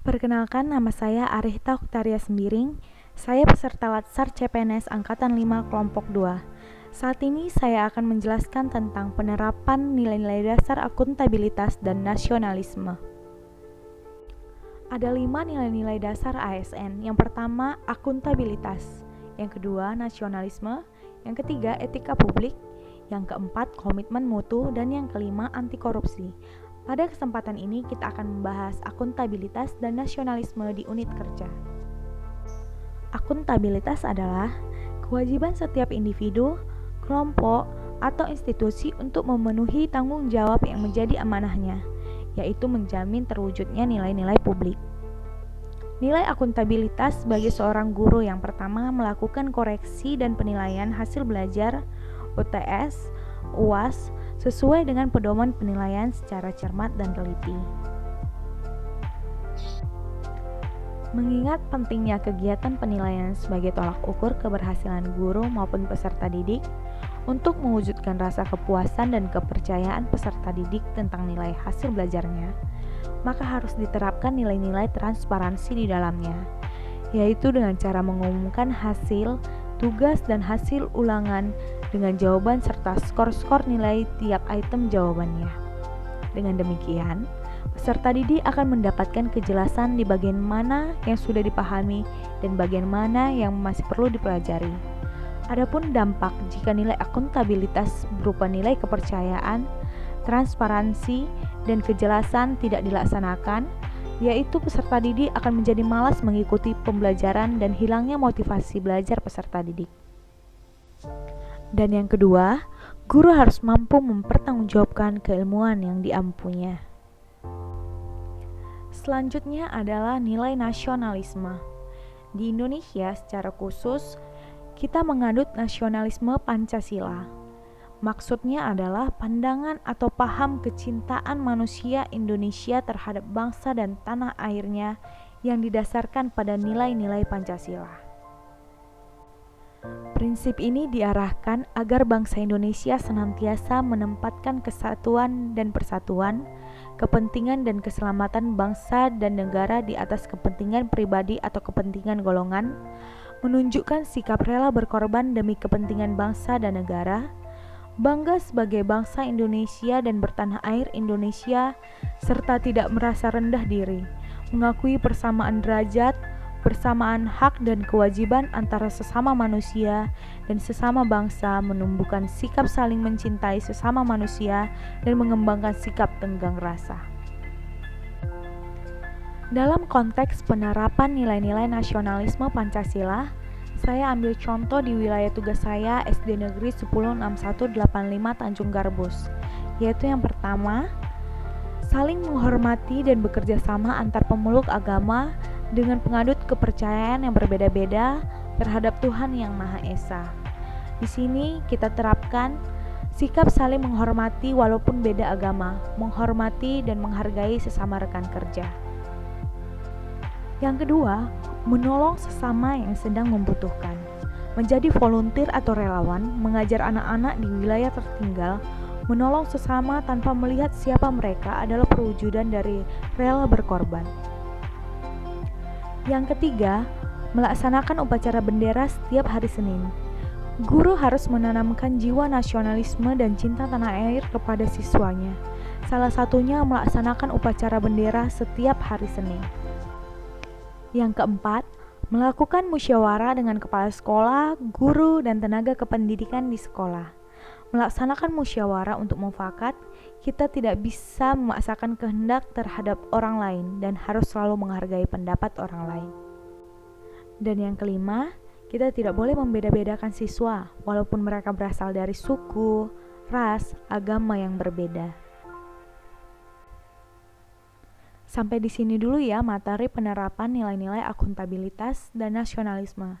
Perkenalkan, nama saya Arihta Oktaria Sembiring. Saya peserta Latsar CPNS Angkatan 5 Kelompok 2. Saat ini saya akan menjelaskan tentang penerapan nilai-nilai dasar akuntabilitas dan nasionalisme. Ada 5 nilai-nilai dasar ASN. Yang pertama, akuntabilitas. Yang kedua, nasionalisme. Yang ketiga, etika publik. Yang keempat, komitmen mutu. Dan yang kelima, anti korupsi. Pada kesempatan ini kita akan membahas akuntabilitas dan nasionalisme di unit kerja. Akuntabilitas adalah kewajiban setiap individu, kelompok, atau institusi untuk memenuhi tanggung jawab yang menjadi amanahnya, yaitu menjamin terwujudnya nilai-nilai publik. Nilai akuntabilitas sebagai seorang guru yang pertama melakukan koreksi dan penilaian hasil belajar UTS, UAS, sesuai dengan pedoman penilaian secara cermat dan teliti. Mengingat pentingnya kegiatan penilaian sebagai tolak ukur keberhasilan guru maupun peserta didik untuk mewujudkan rasa kepuasan dan kepercayaan peserta didik tentang nilai hasil belajarnya, maka harus diterapkan nilai-nilai transparansi di dalamnya, yaitu dengan cara mengumumkan hasil, tugas, dan hasil ulangan dengan jawaban serta skor-skor nilai tiap item jawabannya. Dengan demikian, peserta didik akan mendapatkan kejelasan di bagian mana yang sudah dipahami dan bagian mana yang masih perlu dipelajari. Adapun dampak jika nilai akuntabilitas berupa nilai kepercayaan, transparansi, dan kejelasan tidak dilaksanakan, yaitu peserta didik akan menjadi malas mengikuti pembelajaran dan hilangnya motivasi belajar peserta didik. Dan yang kedua, guru harus mampu mempertanggungjawabkan keilmuan yang diampunya. Selanjutnya adalah nilai nasionalisme. Di Indonesia secara khusus, kita menganut nasionalisme Pancasila. Maksudnya adalah pandangan atau paham kecintaan manusia Indonesia terhadap bangsa dan tanah airnya yang didasarkan pada nilai-nilai Pancasila. Prinsip ini diarahkan agar bangsa Indonesia senantiasa menempatkan kesatuan dan persatuan, kepentingan dan keselamatan bangsa dan negara di atas kepentingan pribadi atau kepentingan golongan, menunjukkan sikap rela berkorban demi kepentingan bangsa dan negara, bangga sebagai bangsa Indonesia dan bertanah air Indonesia, serta tidak merasa rendah diri, mengakui persamaan derajat, persamaan hak dan kewajiban antara sesama manusia dan sesama bangsa, menumbuhkan sikap saling mencintai sesama manusia dan mengembangkan sikap tenggang rasa. Dalam konteks penerapan nilai-nilai nasionalisme Pancasila, saya ambil contoh di wilayah tugas saya SD Negeri 106185 Tanjung Garbus, yaitu yang pertama, saling menghormati dan bekerja sama antar pemeluk agama dengan pengadut kepercayaan yang berbeda-beda terhadap Tuhan Yang Maha Esa. Di sini kita terapkan sikap saling menghormati walaupun beda agama, menghormati dan menghargai sesama rekan kerja. Yang kedua, menolong sesama yang sedang membutuhkan. Menjadi volunteer atau relawan, mengajar anak-anak di wilayah tertinggal, menolong sesama tanpa melihat siapa mereka adalah perwujudan dari rela berkorban. Yang ketiga, melaksanakan upacara bendera setiap hari Senin. Guru harus menanamkan jiwa nasionalisme dan cinta tanah air kepada siswanya. Salah satunya melaksanakan upacara bendera setiap hari Senin. Yang keempat, melakukan musyawarah dengan kepala sekolah, guru, dan tenaga kependidikan di sekolah. Melaksanakan musyawarah untuk mufakat, kita tidak bisa memaksakan kehendak terhadap orang lain dan harus selalu menghargai pendapat orang lain. Dan yang kelima, kita tidak boleh membeda-bedakan siswa walaupun mereka berasal dari suku, ras, agama yang berbeda. Sampai di sini dulu ya materi penerapan nilai-nilai akuntabilitas dan nasionalisme.